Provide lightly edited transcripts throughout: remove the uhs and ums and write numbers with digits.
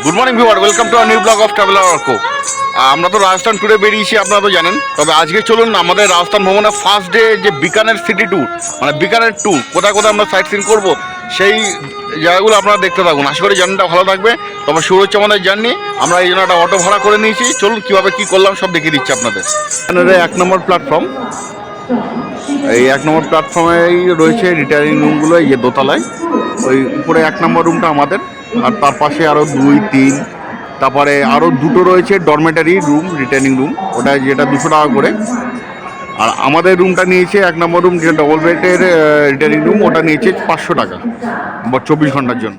Good morning viewer, welcome to our new blog of traveller Arko. আমরা তো রাজস্থান ট্যুরে বেরিয়েছি, আপনারা তো জানেন। তবে আজকে চলুন আমাদের রাজস্থান ভ্রমণের ফার্স্ট ডে যে বিকানের সিটি ট্যুর, মানে বিকানের ট্যুর, কোথায় কোথায় আমরা সাইট সিন করবো সেই জায়গাগুলো আপনারা দেখতে থাকুন। আশা করি জার্নিটা ভালো থাকবে। তবে শুরু হচ্ছে আমাদের জার্নি। আমরা এই জন্য একটা অটো ভাড়া করে নিয়েছি। চলুন কীভাবে কী করলাম সব দেখিয়ে দিচ্ছি আপনাদের। এখানে 1 নম্বর প্ল্যাটফর্ম, এই 1 নম্বর প্ল্যাটফর্মেই রয়েছে রিটায়ারিং রুমগুলো, এই যে দোতলায়। ওই উপরে 1 নম্বর রুমটা আমাদের, আর তার পাশে আরও 2, 3, তারপরে আরও দুটো রয়েছে ডরমেটারি রুম, রিটার্নিং রুম, ওটা যেটা 200 টাকা করে। আর আমাদের রুমটা নিয়েছে 1 নম্বর রুম, যেটা ডবল বেডের রিটার্নিং রুম, ওটা নিয়েছে 500 টাকা 24 ঘন্টার জন্য।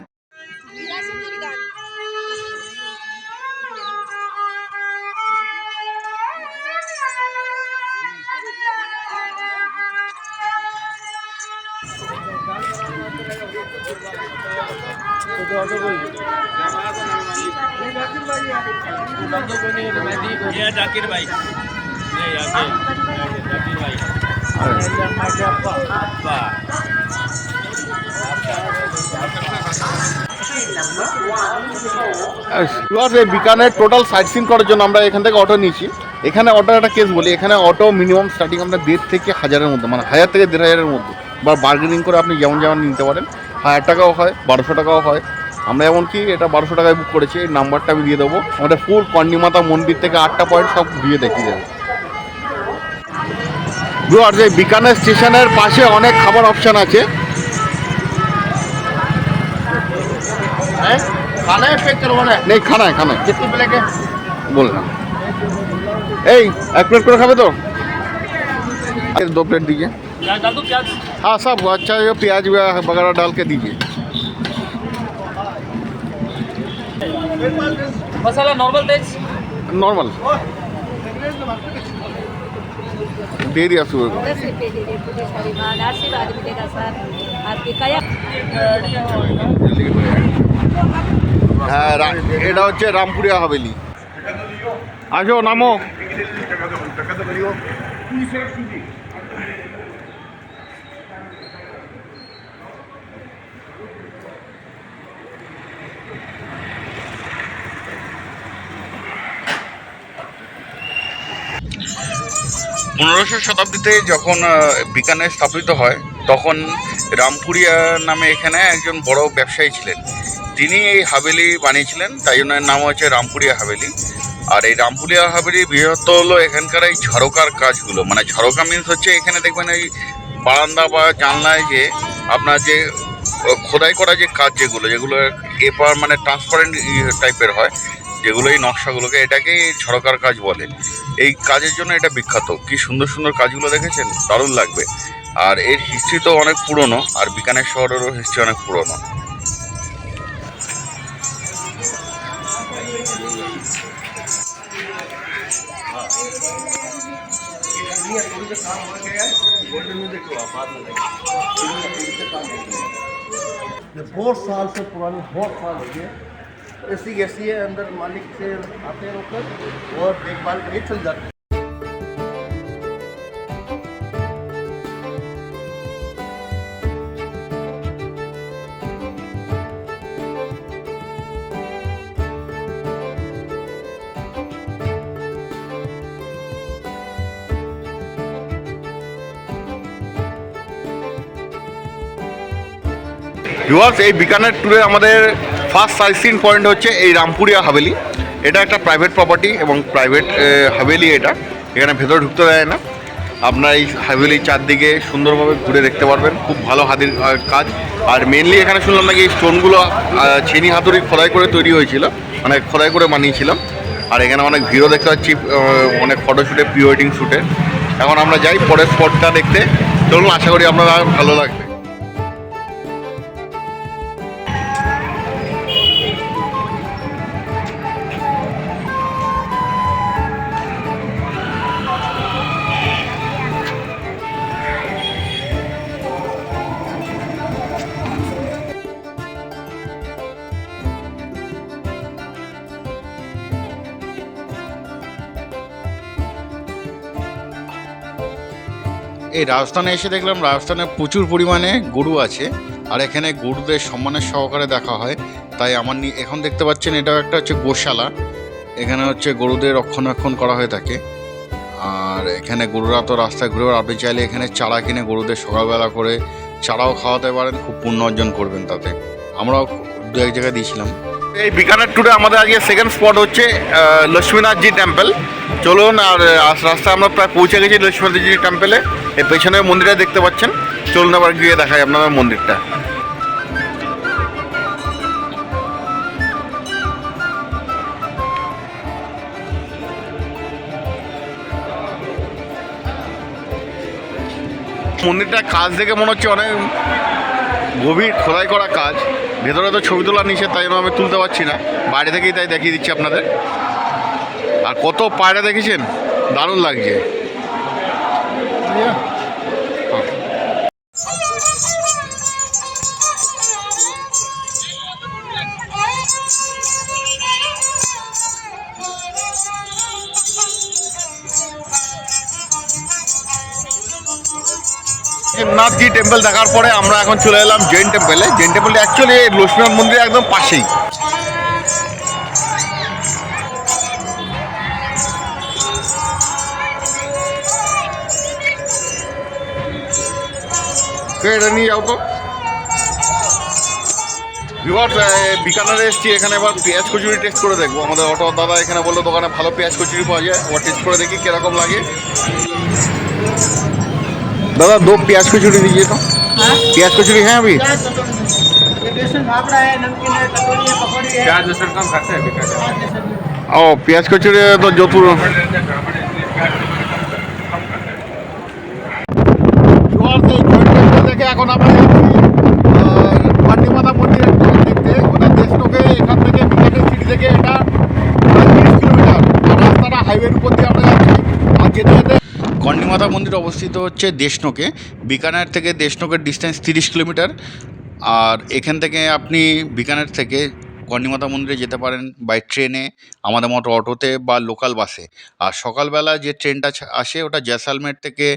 ये जाकिर भाई, ये जाकिर भाई। বিকানের টোটাল সাইট সিন করার জন্য আমরা এখান থেকে অটো নিয়েছি। এখানে অটোর একটা কেস বলি, এখানে অটো মিনিমাম স্টার্টিং আমরা 1.5 থেকে 1000-এর মধ্যে, মানে 1000 থেকে 1500-এর মধ্যে, বা বার্গেনিং করে আপনি যেমন যেমন নিতে পারেন। 1000 টাকাও হয়, 1200 টাকাও হয়। আমরা এমনকি এটা 1200 টাকায় বুক করেছি। এই নাম্বারটা আমি দিয়ে দেবো। আমাদের ফুল কর্ণিমাতা মন্দির থেকে 8টা পয়েন্ট সব ঘুরিয়ে দেখিয়ে দেবো। আর যে বিকানের স্টেশনের পাশে অনেক খাবার অপশান আছে। खाना है पैक करवाना है? नहीं, खाना है, खाना है। कितनी प्लेट है बोल रहा हूँ। ए, 1 प्लेट করে খাবে তো? 2 प्लेट दीजिए। डाल दूं प्याज? हाँ, सब अच्छा, ये प्याज वगैरह डाल के दीजिए। मसाला नॉर्मल तेज? नॉर्मल दे दिया सुबह को। 10 रुपये दे दे, पूरी सारी माल आशीर्वाद मिलेगा सर आपके कया। হ্যাঁ, এটা হচ্ছে রামপুরিয়া হাভেলি। আসো, নামো। পনেরোশো শতাব্দীতে যখন বিকানে স্থাপিত হয়, তখন রামপুরিয়া নামে এখানে একজন বড় ব্যবসায়ী ছিলেন। তিনি এই হাভেলি বানিয়েছিলেন, তাই জন্য এর নাম হচ্ছে রামপুরিয়া হাভেলি। আর এই রামপুরিয়া হাভেলির বিশেষত্ব হলো এখানকার এই ঝরকার কাজগুলো। মানে ঝরকা মিন্স হচ্ছে, এখানে দেখবেন এই বারান্দা বা জানলায় যে আপনার যে খোদাই করা যে কাজ, যেগুলো এপার মানে ট্রান্সপারেন্ট টাইপের হয়, যেগুলো এই নকশাগুলোকে, এটাকেই ঝরকার কাজ বলে। এই কাজের জন্য এটা বিখ্যাত। কি সুন্দর সুন্দর কাজগুলো দেখেছেন, দারুণ লাগবে। আর এর হিস্ট্রি তো অনেক পুরনো, আর বিকানের শহরেরও হিস্ট্রি অনেক পুরনো। ये बहुत साल से पुरानी, बहुत साल हो गए। ऐसी ऐसी है, अंदर मालिक से आते हैं होकर और देखभाल करके चल जाते हैं। ভিউয়ার্স, এই বিকানের ট্যুরে আমাদের ফার্স্ট সাইট সিন পয়েন্ট হচ্ছে এই রামপুরিয়া হাভেলি। এটা একটা প্রাইভেট প্রপার্টি এবং প্রাইভেট হাভেলি। এটা এখানে ভেতরে ঢুকতে দেয় না। আপনার এই হাভেলির চারদিকে সুন্দরভাবে ঘুরে দেখতে পারবেন। খুব ভালো হাতের কাজ। আর মেনলি এখানে শুনলাম নাকি এই স্টোনগুলো ছেনি হাতুড়ি খোদাই করে তৈরি হয়েছিল, মানে খোদাই করে বানিয়েছিলাম। আর এখানে অনেক ভিড়ও দেখতে পাচ্ছি, অনেক ফটোশ্যুটে, প্রি ওয়েডিং শ্যুটে। এখন আমরা যাই পরের স্পটটা দেখতে। চলুন, আশা করি আপনারা ভালো লাগবে। এই রাজস্থানে এসে দেখলাম রাজস্থানে প্রচুর পরিমাণে গরু আছে। আর এখানে গরুদের সম্মানের সহকারে দেখা হয়। তাই আমার এখন দেখতে পাচ্ছেন এটা একটা হচ্ছে গোশালা। এখানে হচ্ছে গরুদের রক্ষণাবেক্ষণ করা হয়ে থাকে। আর এখানে গরুরা তো রাস্তায় ঘুরে, আপনি চাইলে এখানে চারা কিনে গরুদের সকালবেলা করে চারাও খাওয়াতে পারেন, খুব পুণ্য অর্জন করবেন তাতে। আমরাও দু এক জায়গায় দিয়েছিলাম। এই বিকানের ট্যুরে আমাদের আজকে সেকেন্ড স্পট হচ্ছে লক্ষ্মীনাথজি টেম্পল। চলুন, আর রাস্তায় আমরা প্রায় পৌঁছে গেছি লক্ষ্মীনাথজি টেম্পলে। এই পেছনের মন্দিরটা দেখতে পাচ্ছেন, চলুন আবার গিয়ে দেখাই আপনাদের মন্দিরটা। মন্দিরটা কাজ দেখে মনে হচ্ছে অনেক গভীর খোদাই করা কাজ। ভেতরে তো ছবি তোলা নিষেধ, তাই জন্য আমি তুলতে পারছি না, বাইরে থেকেই তাই দেখিয়ে দিচ্ছি আপনাদের। আর কত পায়রা দেখেছেন, দারুণ লাগছে। নাথজি টেম্পল দেখার পরে আমরা এখন চলে এলাম জৈন টেম্পলে। জৈন টেম্পলটা অ্যাকচুয়ালি লক্ষ্মীনাথ মন্দিরের একদম পাশেই। এটা নিয়ে যাও তো। বিকানেরে এসছি, এখানে এবার পেঁয়াজ কচুরি টেস্ট করে দেখবো। আমাদের অটো দাদা এখানে বললো দোকানে ভালো পেঁয়াজ কচুরি পাওয়া যায়, ওটা টেস্ট করে দেখি কিরকম লাগে। दादा 2 प्याज कचौड़ी दीजिए तो। प्याज कचौड़ी है अभी? प्याज लहसुन कम खाते हैं ओ प्याज कचौड़ी तो जोधपुर দেখে এখন আমরা পান্ডিমাতা মন্দির দেখতে। ওটা দেশটোকে এখান থেকে বিকানের সিটি থেকে এটা 30 কিলোমিটার রাস্তাটা হাইওয়ের উপর দিয়ে আমরা যাচ্ছি। আর যেতে যেতে কর্ণিমাতা মন্দির অবস্থিত হচ্ছে দেশনোকে। বিকানের থেকে দেশনোকের ডিস্টেন্স 30 কিলোমিটার। আর এখান থেকে আপনি বিকানের থেকে কর্ণিমাতা মন্দিরে যেতে পারেন বাই ট্রেনে, আমাদের মতো অটোতে বা লোকাল বাসে। আর সকালবেলা যে ট্রেনটা আসে ওটা জয়সালমের থেকে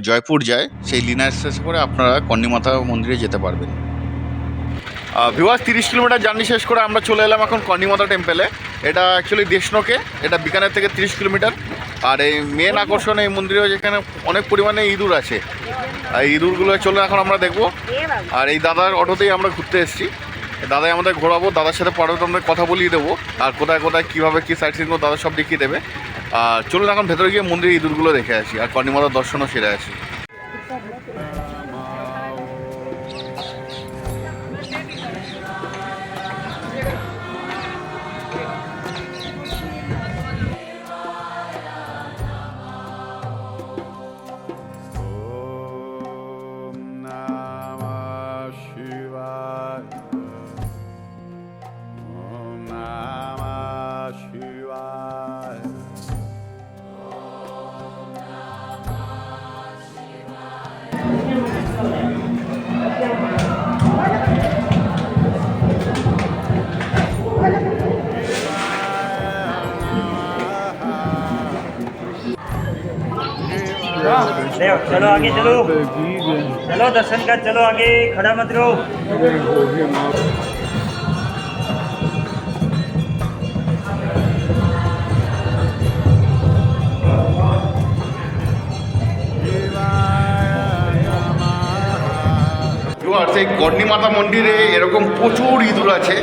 জয়পুর যায়, সেই লিনা এক্সপ্রেসে করে আপনারা কর্ণিমাতা মন্দিরে যেতে পারবেন। ভিউয়ার্স 30 কিলোমিটার জার্নি শেষ করে আমরা চলে এলাম এখন কর্ণিমাতা টেম্পলে। এটা অ্যাকচুয়ালি দেশনোকে, এটা বিকানের থেকে 30 কিলোমিটার। আর এই মেন আকর্ষণ এই মন্দিরে যেখানে অনেক পরিমাণে ইঁদুর আছে। আর ইঁদুরগুলো চলে এখন আমরা দেখব। আর এই দাদার অটোতেই আমরা ঘুরতে এসেছি, দাদাই আমাদের ঘোরাবো। দাদার সাথে পরে আমরা কথা বলিয়ে দেবো, আর কোথায় কোথায় কীভাবে কী সাইট সিন দাদা সব দেখিয়ে দেবে। আর চলুন এখন ভেতরে গিয়ে মন্দিরে ইঁদুরগুলো দেখে আসি আর কর্ণিমাতার দর্শনও সেরে আসি। चलो आगे चलो, चलो दर्शन कर, चलो आगे, खड़ा मत रहो। সেই কর্ণিমাতা মন্দিরে এরকম প্রচুর ইঁদুর আছে,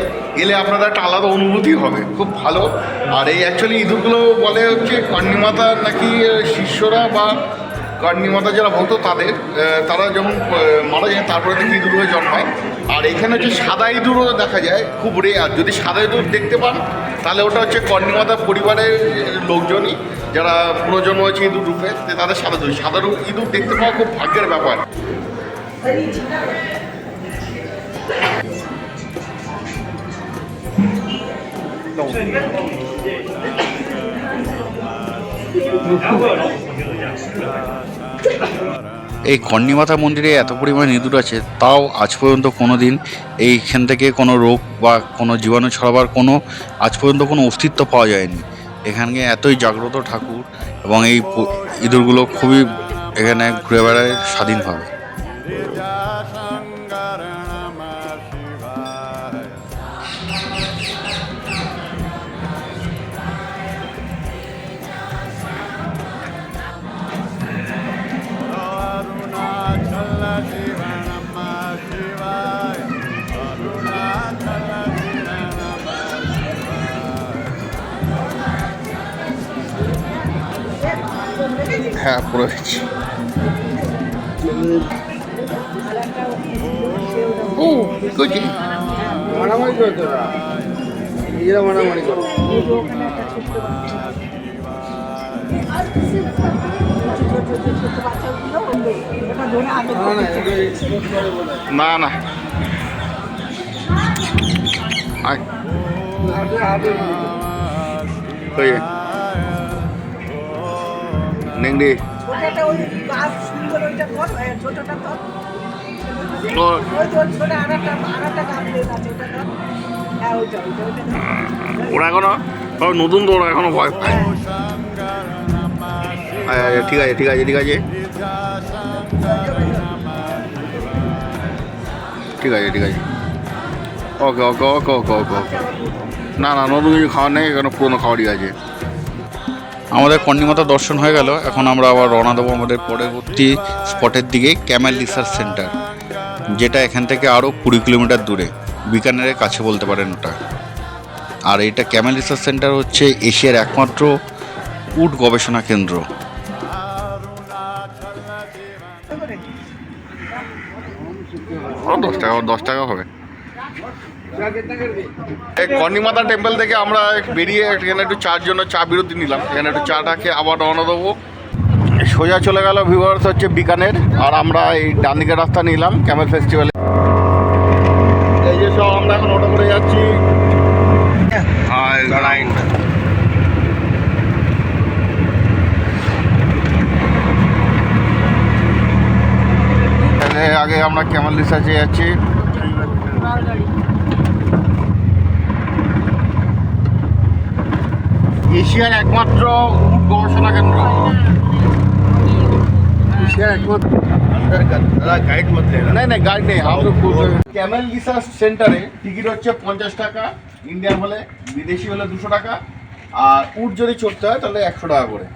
এলে আপনাদের একটা আলাদা অনুভূতি হবে, খুব ভালো। আর এই অ্যাকচুয়ালি ইঁদুরগুলো বলে হচ্ছে কর্ণিমাতার নাকি শিষ্যরা বা কর্ণিমাতা যারা ভক্ত তারা যখন মারা যায় তারপরে থেকে ইঁদুর হয়ে জন্মায়। আর এখানে হচ্ছে সাদা ইঁদুরও দেখা যায়, খুব রেয়ার। যদি সাদা ইঁদুর দেখতে পান তাহলে ওটা হচ্ছে কর্ণিমাতা পরিবারের লোকজনই যারা পুনর্জন্ম হয়েছে ইঁদুর রূপে, তাদের সাদা ইঁদুর দেখতে পাওয়া খুব ভাগ্যের ব্যাপার। এই কর্ণিমাতা মন্দিরে এত পরিমাণ ইঁদুর আছে, তাও আজ পর্যন্ত কোনো দিন এইখান থেকে কোনো রোগ বা কোনো জীবাণু ছড়াবার আজ পর্যন্ত কোনো অস্তিত্ব পাওয়া যায়নি। এখানে এতই জাগ্রত ঠাকুর, এবং এই ইঁদুরগুলো খুবই এখানে ঘুরে বেড়ায় স্বাধীনভাবে। হ্যাঁ পড়ে গেছি। ও কইছি মারামারি করতো না, নিজেরা মারামারি করতো। না না আয় কই নেংডি ওরা এখনো নতুন তো ওরা এখনো ভয় পায়। ঠিক আছে ঠিক আছে ঠিক আছে ঠিক আছে ঠিক আছে ওকে ওকে ওকে ওকে ওকে ওকে না না নতুন কিছু খাওয়ার নেই, এখানে পুরোনো খাওয়ারই আছে। আমাদের কর্ণিমাতা দর্শন হয়ে গেল, এখন আমরা আবার রওনা দেবো আমাদের পরবর্তী স্পটের দিকে, ক্যামেল রিসার্চ সেন্টার, যেটা এখান থেকে আরও 20 কিলোমিটার দূরে, বিকানেরের কাছে বলতে পারেন ওটা। আর এটা ক্যামেল রিসার্চ সেন্টার হচ্ছে এশিয়ার একমাত্র উট গবেষণা কেন্দ্র। দশ টাকা হবে। কর্ণিমাতা টেম্পল থেকে আমরা বেরিয়ে এখানে একটু চার জন্য চা বিরতি নিলাম, এখানে একটু চাটা খেয়ে আবার রওনা দেবো। সোজা চলে গেল ভিউয়ার্স হচ্ছে বিকানের, আর আমরা এই ডান দিকের রাস্তা নিলাম ক্যামেল ফেস্টিভ্যালে। এই যে সব আমরা এখন অটো করে যাচ্ছি। আগে আমরা ক্যামেল রিসার্চে যাচ্ছি। এশিয়ার একমাত্র উট গবেষণা কেন্দ্র। एशिया एकमात्र गाइड मत लेना। नहीं नहीं गाइड नहीं, हम लोग ক্যামেল রিসার্চ সেন্টারে টিকিট হচ্ছে 50 টাকা, ইন্ডিয়ান হলে, বিদেশি হলে 200 টাকা, আর উট যদি চড়তে হয় তাহলে 100 টাকা করে।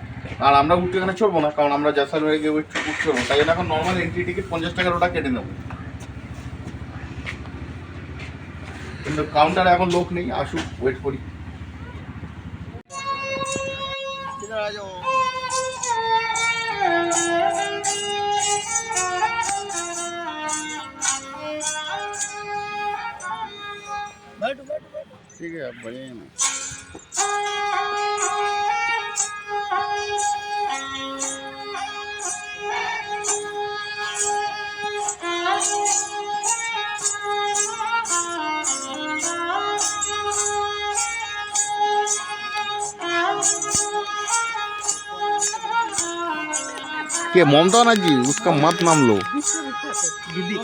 আর আমরা উট এখানে চড়বো না, কারণ আমরা জয়সালমেরে গিয়ে উট চড়বো, তাই জন্য এখন নর্মাল এন্ট্রি টিকিট 50 টাকার ওটা কেটে নেবো। কিন্তু কাউন্টারে এখন লোক নেই, আসুক ওয়েট করি। ठीक है, बढ़िया है ना। क्या ममता ना जी, उसका मत नाम लो। बिल्डिंग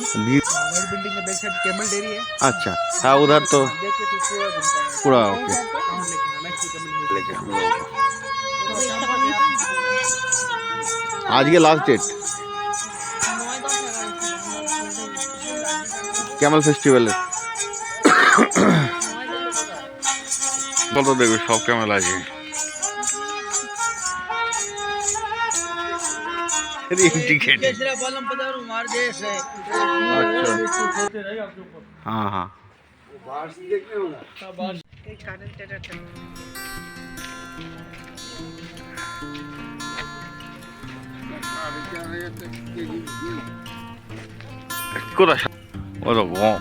के बैक साइड कैमल डेयरी है। अच्छा हाँ, उधर तो पूरा ओके। आज के लास्ट डेट कैमल फेस्टिवल है। तो देखो सब कैमल आज टिकट। हाँ हाँ কোথায় ও তো গম।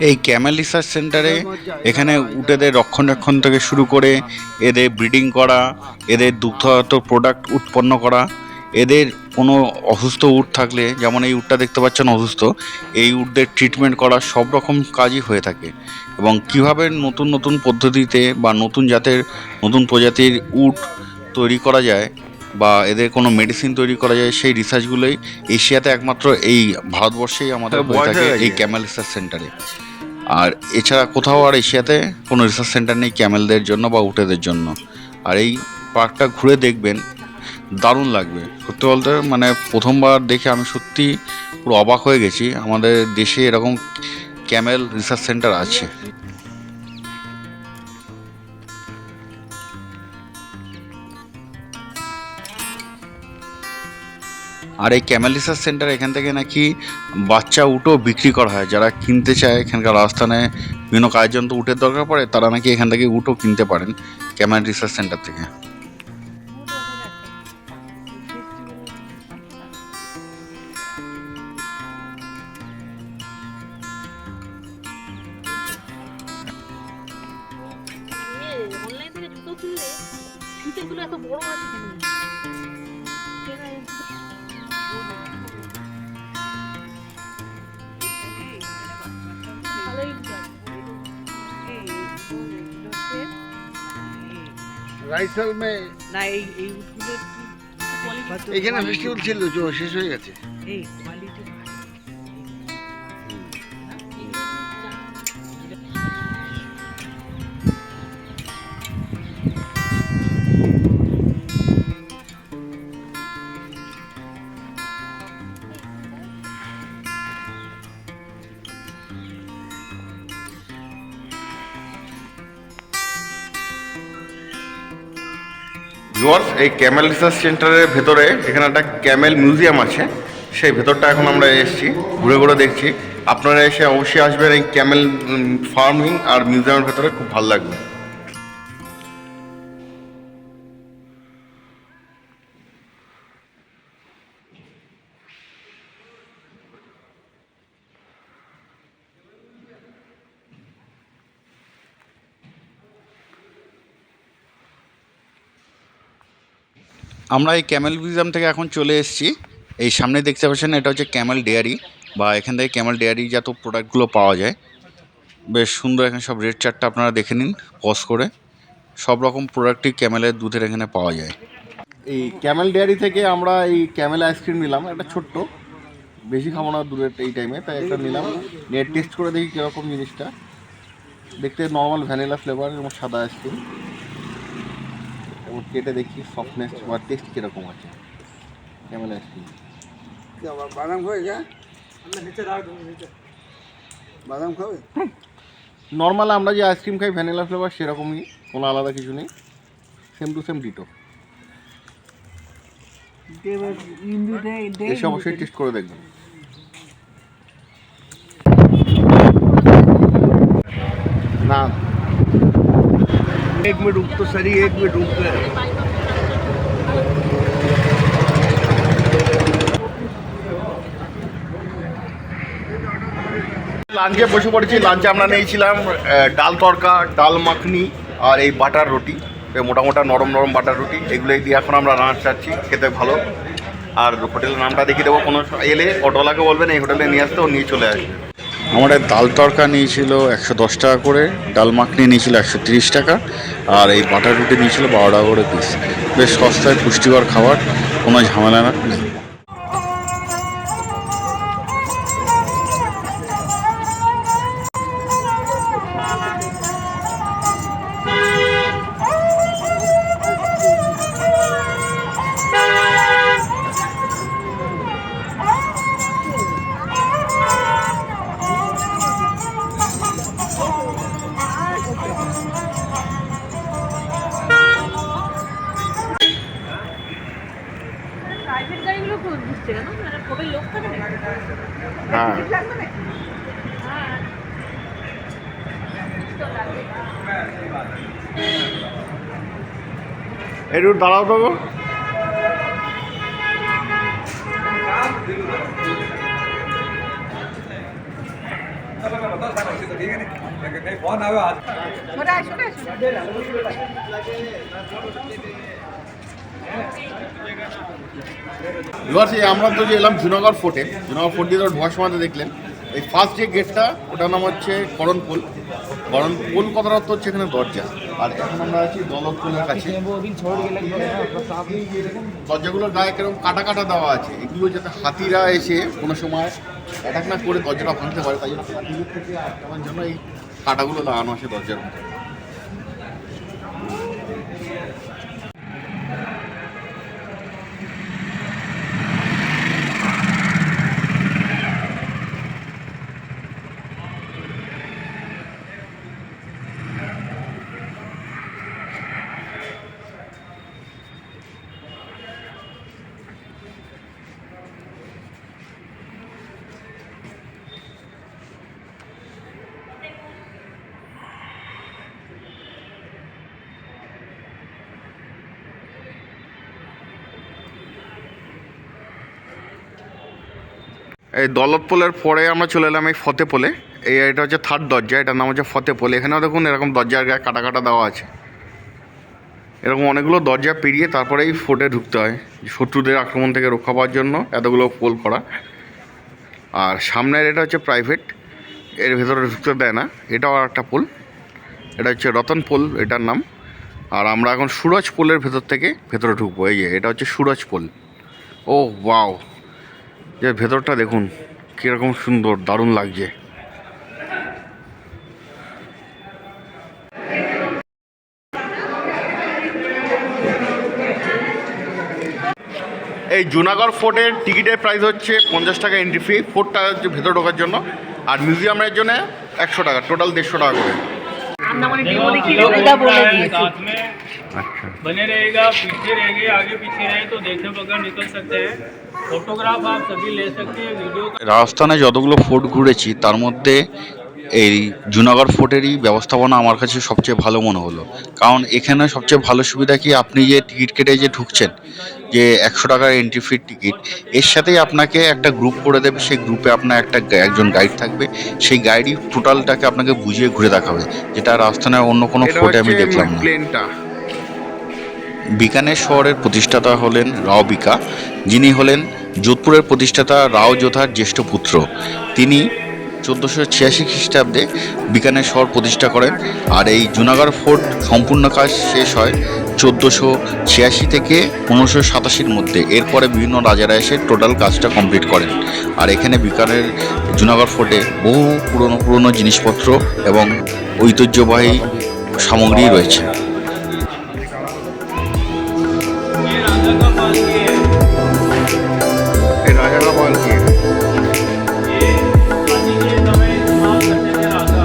এই ক্যামেল রিসার্চ সেন্টারে এখানে উটেদের রক্ষণাবেক্ষণ থেকে শুরু করে এদের ব্রিডিং করা, এদের দুগ্ধজাত প্রোডাক্ট উৎপন্ন করা, এদের কোনো অসুস্থ উট থাকলে, যেমন এই উটটা দেখতে পাচ্ছেন অসুস্থ, এই উটদের ট্রিটমেন্ট করা, সব রকম কাজই হয়ে থাকে। এবং কীভাবে নতুন নতুন পদ্ধতিতে বা নতুন জাতের নতুন প্রজাতির উট তৈরি করা যায় বা এদের কোনো মেডিসিন তৈরি করা যায়, সেই রিসার্চগুলোই এশিয়াতে একমাত্র এই ভারতবর্ষেই আমাদের হয়ে থাকে এই ক্যামেল রিসার্চ সেন্টারে। আর এছাড়া কোথাও আর এশিয়াতে কোনো রিসার্চ সেন্টার নেই ক্যামেলদের জন্য বা উটেদের জন্য। আর এই পার্কটা ঘুরে দেখবেন, দারুণ লাগবে সত্যি বলতে। মানে প্রথমবার দেখে আমি সত্যি পুরো অবাক হয়ে গেছি, আমাদের দেশে এরকম ক্যামেল রিসার্চ সেন্টার আছে। আর এই ক্যামেল রিসার্চ সেন্টার এখান থেকে নাকি বাচ্চা উটও বিক্রি করা হয়। যারা কিনতে চায় এখানকার রাজস্থানে বিভিন্ন কাজের জন্য তো উটের দরকার পড়ে, তারা নাকি এখান থেকে উটও কিনতে পারেন ক্যামেল রিসার্চ সেন্টার থেকে। অনলাইন থেকে জুতো কিনলে ফিতেগুলো এত বড় আছে কেন? ভালোই রাইসাল মে না এই উটগুলো এখানে ফেস্টিভ্যাল ছিল, যে শেষ হয়ে গেছে। এই কোয়ালিটি ভিউয়ার্স, এই ক্যামেল রিসার্চ সেন্টারের ভেতরে এখানে একটা ক্যামেল মিউজিয়াম আছে, সেই ভেতরটা এখন আমরা এসেছি, ঘুরে ঘুরে দেখছি। আপনারা এসে অবশ্যই আসবেন, এই ক্যামেল ফার্মিং আর মিউজিয়ামের ভেতরে খুব ভালো লাগবে। আমরা এই ক্যামেল মিউজিয়াম থেকে এখন চলে এসেছি, এই সামনে দেখতে পাচ্ছেন এটা হচ্ছে ক্যামেল ডেয়ারি, বা এখান থেকে ক্যামেল ডেয়ারি যত প্রোডাক্টগুলো পাওয়া যায়। বেশ সুন্দর, এখানে সব রেট চার্টটা আপনারা দেখে নিন পজ করে। সব রকম প্রোডাক্টই ক্যামেলের দুধের এখানে পাওয়া যায়। এই ক্যামেল ডেয়ারি থেকে আমরা এই ক্যামেল আইসক্রিম নিলাম, একটা ছোট্ট, বেশি খাবো না দুধের এই টাইমে, তাই একটা নিলাম। নিয়ে টেস্ট করে দেখি কীরকম জিনিসটা। দেখতে নর্মাল ভ্যানিলা ফ্লেভার এবং সাদা আইসক্রিম, এবং কেটে দেখি সফটনেস বা টেস্ট কীরকম আছে ক্যামেল আইসক্রিম। বাদাম খাবে? বাদাম খাবে? নর্মাল আমরা যে আইসক্রিম খাই ভ্যানিলা ফ্লেভার সেরকমই, কোনো আলাদা কিছু নেই, সেম টু সেম ডিটো। এসে অবশ্যই টেস্ট করে দেখবেন। না, एक में डूब तो सरी, एक में डूब गए। লাঞ্চে বসে পড়েছি। লাঞ্চে আমরা নিয়েছিলাম ডাল তড়কা, ডাল মাখনি আর এই বাটার রুটি, মোটামোটা নরম নরম বাটার রুটি। এগুলোই দিয়ে এখন আমরা রান্না চাচ্ছি, খেতে ভালো। আর হোটেলের নামটা দেখিয়ে দেবো, কোনো এলে অটোওয়ালাকে বলবেন এই হোটেলে নিয়ে আসতে, ও নিয়ে চলে আসবে। আমাদের ডাল তড়কা নিয়েছিল 110 টাকা করে, ডাল মাখনি নিয়েছিল 130 টাকা, আর এই বাটার রুটি নিয়েছিল 12 টাকা করে পিস। বেশ সস্তায় পুষ্টিকর খাবার, কোনো ঝামেলা নেই। প্রাইভেট গাড়িগুলো বুঝছে কেন? মানে হোটেল লোক থাকে না? হ্যাঁ, হ্যাঁ। একটু দাঁড়াও তো। এবার আমরা তো যে এলাম জুনাগড় ফোর্টে, জুনাগড় ফোর্ট দিয়ে ঢোকার সময় দেখলেন এই ফার্স্ট যে গেটটা, ওটার নাম হচ্ছে করণপোল। করণপোল কথার অর্থ হচ্ছে এখানে দরজা। আর এখন আমরা আছি দৌলতপুরের কাছে। দরজাগুলোর গায়ে কিরকম কাটা কাটা দেওয়া আছে, এগুলো যাতে হাতিরা এসে কোনো সময় অ্যাটাক না করে দরজাটা ভাঙতে পারে, তাই জন্য হাতিদের থেকে আটকানোর জন্য এই কাটাগুলো লাগানো আছে দরজার মধ্যে। এই দৌলতপোলের পরে আমরা চলে এলাম এই ফতেপোলে। এটা হচ্ছে থার্ড দরজা, এটার নাম হচ্ছে ফতেপোল। এখানেও দেখুন এরকম দরজার গায়ে কাটা কাটা দেওয়া আছে। এরকম অনেকগুলো দরজা পেরিয়ে তারপরেই ফোর্টে ঢুকতে হয়, শত্রুদের আক্রমণ থেকে রক্ষা পাওয়ার জন্য এতগুলো পোল করা। আর সামনের এটা হচ্ছে প্রাইভেট, এর ভেতরে ঢুকতে দেয় না। এটাও আর একটা পোল, এটা হচ্ছে রতন পোল এটার নাম। আর আমরা এখন সুরজ পোলের ভেতর থেকে ভেতরে ঢুকবো। এই যে এটা হচ্ছে সুরজ পোল। ও ওয়াও, যে ভেতরটা দেখুন কীরকম সুন্দর, দারুণ লাগছে। এই জুনাগড় ফোর্টের টিকিটের প্রাইস হচ্ছে 50 টাকা এন্ট্রি ফি, ফোর্টটা হচ্ছে ভেতরে ঢোকার জন্য। আর মিউজিয়ামের জন্য 100 টাকা, টোটাল 150 টাকা করে। साथ में बने रहेगा, पीछे रहेंगे, आगे पीछे रहे तो देखने बगैर निकल सकते हैं। फोटोग्राफ आप सभी ले सकते हैं, वीडियो। রাজস্থানে যতগুলো ফোর্ট ঘুরেছি তার মধ্যে এই জুনাগড় ফোর্টেরই ব্যবস্থাপনা আমার কাছে সবচেয়ে ভালো মনে হলো। কারণ এখানে সবচেয়ে ভালো সুবিধা কি, আপনি যে টিকিট কেটে যে ঢুকছেন, যে 100 টাকার এন্ট্রি ফির টিকিট, এর সাথেই আপনাকে একটা গ্রুপ করে দেবে। সেই গ্রুপে আপনার একজন গাইড থাকবে, সেই গাইডই টোটালটাকে আপনাকে বুঝিয়ে ঘুরে দেখাবে, যেটা রাজস্থানের অন্য কোনো ফোর্টে আমি দেখলাম না। বিকানের শহরের প্রতিষ্ঠাতা হলেন রাও বিকা, যিনি হলেন যোধপুরের প্রতিষ্ঠাতা রাও যোধার জ্যেষ্ঠ পুত্র। তিনি 1486 খ্রিস্টাব্দে বিকানের শহর প্রতিষ্ঠা করেন। আর এই জুনাগড় ফোর্ট সম্পূর্ণ কাজ শেষ হয় 1486 থেকে 1587-র মধ্যে। এরপরে বিভিন্ন রাজারা এসে টোটাল কাজটা কমপ্লিট করেন। আর এখানে বিকানের জুনাগড় ফোর্টে বহু পুরনো জিনিসপত্র এবং ঐতিহ্যবাহী সামগ্রী রয়েছে। ये राजा का पालकी है। ये हाथी के समय इस्तेमाल करते थे राजा।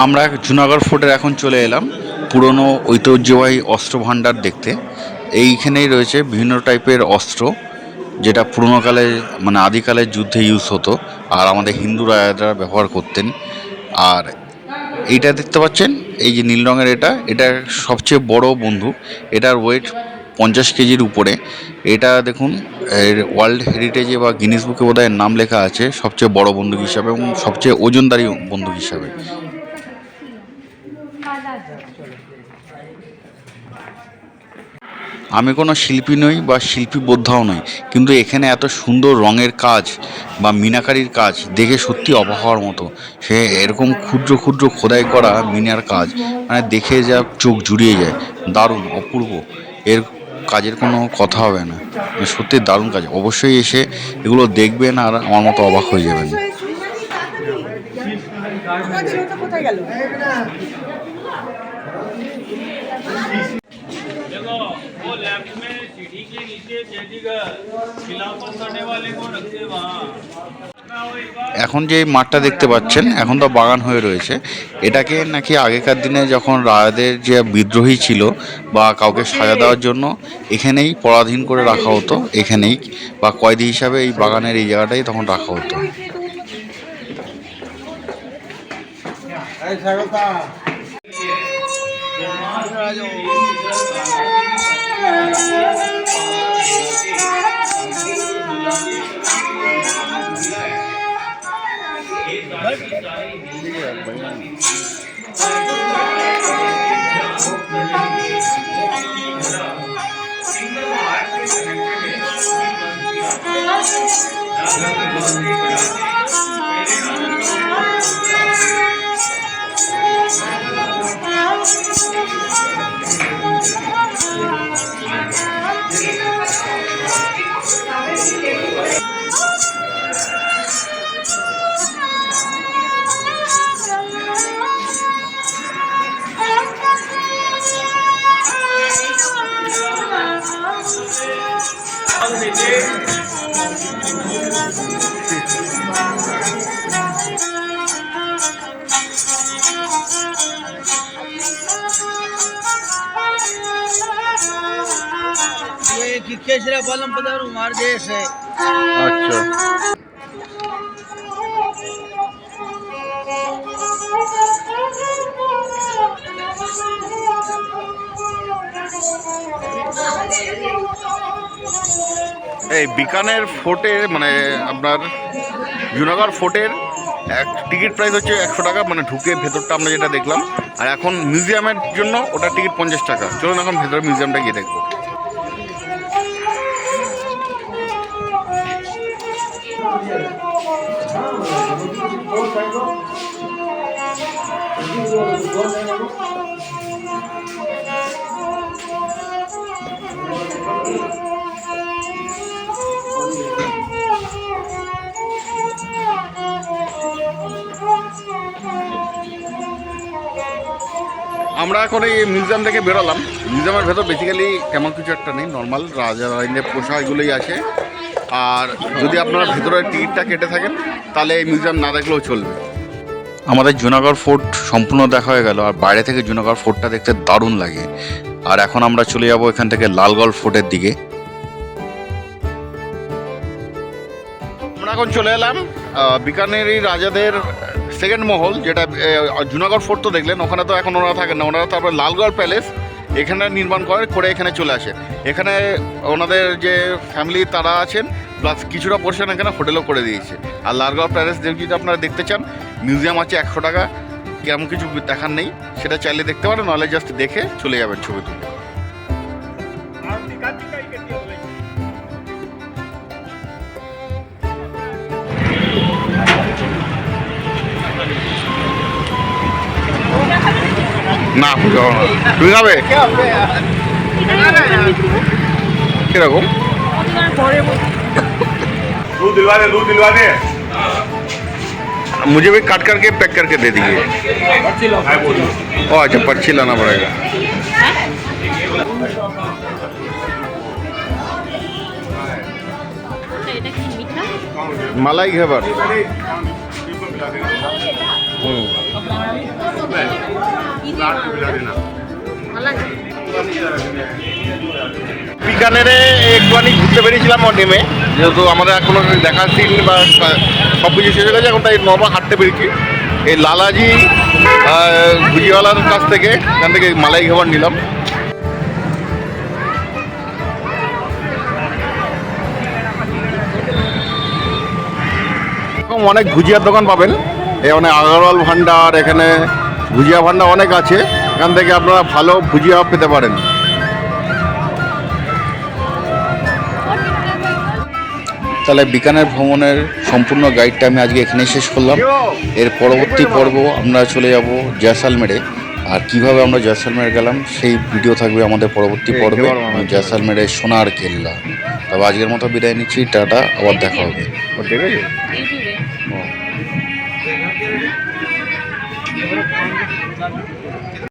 আমরা জুনাগড় ফোর্টের এখন চলে এলাম পুরনো ঐতিহ্যবাহী অস্ত্র ভাণ্ডার দেখতে। এইখানেই রয়েছে বিভিন্ন টাইপের অস্ত্র, যেটা পুরোনোকালে মানে আদিকালের যুদ্ধে ইউজ হতো আর আমাদের হিন্দু রাজারা ব্যবহার করতেন। আর এইটা দেখতে পাচ্ছেন, এই যে নীল রঙের, এটা সবচেয়ে বড় বন্দুক। এটার ওয়েট 50 কেজির উপরে। এটা দেখুন এর ওয়ার্ল্ড হেরিটেজে বা গিনিস বুকে বোধহয় নাম লেখা আছে সবচেয়ে বড় বন্দুক হিসাবে এবং সবচেয়ে ওজনদারি বন্দুক হিসাবে। আমি কোনো শিল্পী নই বা শিল্পী বোদ্ধাও নই, কিন্তু এখানে এত সুন্দর রঙের কাজ বা মিনাকারির কাজ দেখে সত্যি অবাক হওয়ার মতো। সে এরকম ক্ষুদ্র ক্ষুদ্র খোদাই করা মিনার কাজ, মানে দেখে যা চোখ জুড়িয়ে যায়। দারুণ, অপূর্ব, এর কাজের কোনো কথা হবে না। সত্যি দারুণ কাজ। অবশ্যই এসে এগুলো দেখবেন আর আমার মতো অবাক হয়ে যাবেন। देखो वो लेफ्ट में सीढ़ी के नीचे जयदीगर खिलाफत करने वाले को रखते वहाँ। এখন যে মাঠটা দেখতে পাচ্ছেন এখন তো বাগান হয়ে রয়েছে। এটাকে নাকি আগেকার দিনে যখন রাজাদের যে বিদ্রোহী ছিল বা কাউকে সাজা দেওয়ার জন্য এখানেই পরাধীন করে রাখা হতো, এখানেই বা কয়েদি হিসাবে এই বাগানের এই জায়গাটাই তখন রাখা হতো। जयमाल ये केसरा पालम पधार हमार देश है। আচ্ছা, এই বিকানের ফোর্টের মানে আপনার জুনাগড় ফোর্টের এক টিকিট প্রাইস হচ্ছে 100 টাকা, মানে ঢুকে ভেতরটা আমরা যেটা দেখলাম। আর এখন মিউজিয়ামের জন্য ওটা টিকিট 50 টাকা। চলুন এখন ভেতরে মিউজিয়ামটা গিয়ে দেখবো। আমরা এখন এই মিউজিয়াম থেকে বেরোলাম। মিউজিয়ামের ভেতর বেসিক্যালি তেমন কিছু একটা নেই, নর্মাল রাজা রানীদের পোশাক এগুলোই আছে। আর যদি আপনারা ভেতরের টিকিটটা কেটে থাকেন তাহলে এই মিউজিয়াম না দেখলেও চলবে। আমাদের জুনাগড় ফোর্ট সম্পূর্ণ দেখা হয়ে গেল, আর বাইরে থেকে জুনাগড় ফোর্টটা দেখতে দারুণ লাগে। আর এখন আমরা চলে যাব এখান থেকে লালগড় ফোর্টের দিকে। আমরা এখন চলে এলাম বিকানেরি রাজাদের সেকেন্ড মহল, যেটা জুনাগড় ফোর্ট তো দেখলেন, ওখানে তো এখন ওনারা থাকেন না, ওনারা তারপর লালগড় প্যালেস এখানে নির্মাণ করে এখানে চলে আসে। এখানে ওনাদের যে ফ্যামিলি তারা আছেন, প্লাস কিছুটা পোর্শন এখানে হোটেলও করে দিয়েছে। আর লালগড় প্যালেস যদি আপনারা দেখতে চান, মিউজিয়াম আছে 100 টাকা, কেমন কিছু দেখার নেই, সেটা চাইলে দেখতে পারেন, নাহলে জাস্ট দেখে চলে যাবেন ছবি তুলে। না তুমি যাবে কিরকম? मुझे भी काट करके पैक करके दे दीजिए। ओ अच्छा, पर्ची लाना पड़ेगा। मलाई घेवर। বিকানেরে একটুখানি ঘুরতে বেরিয়েছিলাম নেমে, যেহেতু আমাদের এখনো দেখার সিন বা সব কিছু শেষ হয়ে গেছে, এখন তাই নর্মাল হাঁটতে পেরেছি। এই লালাজি ভুজিওয়ালার কাছ থেকে এখান থেকে মালাই খাবার নিলাম। এরকম অনেক ভুজিয়ার দোকান পাবেন, এখানে আগরওয়াল ভান্ডার, এখানে ভুজিয়া ভান্ডার অনেক আছে, এখান থেকে আপনারা ভালো ভুজিয়া পেতে পারেন। তাহলে বিকানের ভ্রমণের সম্পূর্ণ গাইডটা আমি আজকে এখানেই শেষ করলাম। এর পরবর্তী পর্ব আমরা চলে যাব জয়সালমেরে, আর কিভাবে আমরা জয়সালমের গেলাম সেই ভিডিও থাকবে আমাদের পরবর্তী পর্বে, জয়সালমেরের সোনার কেল্লা। তবে আজকের মতো বিদায় নিচ্ছি, টাটা, আবার দেখা হবে। ঠিক আছে। ইউটিউবে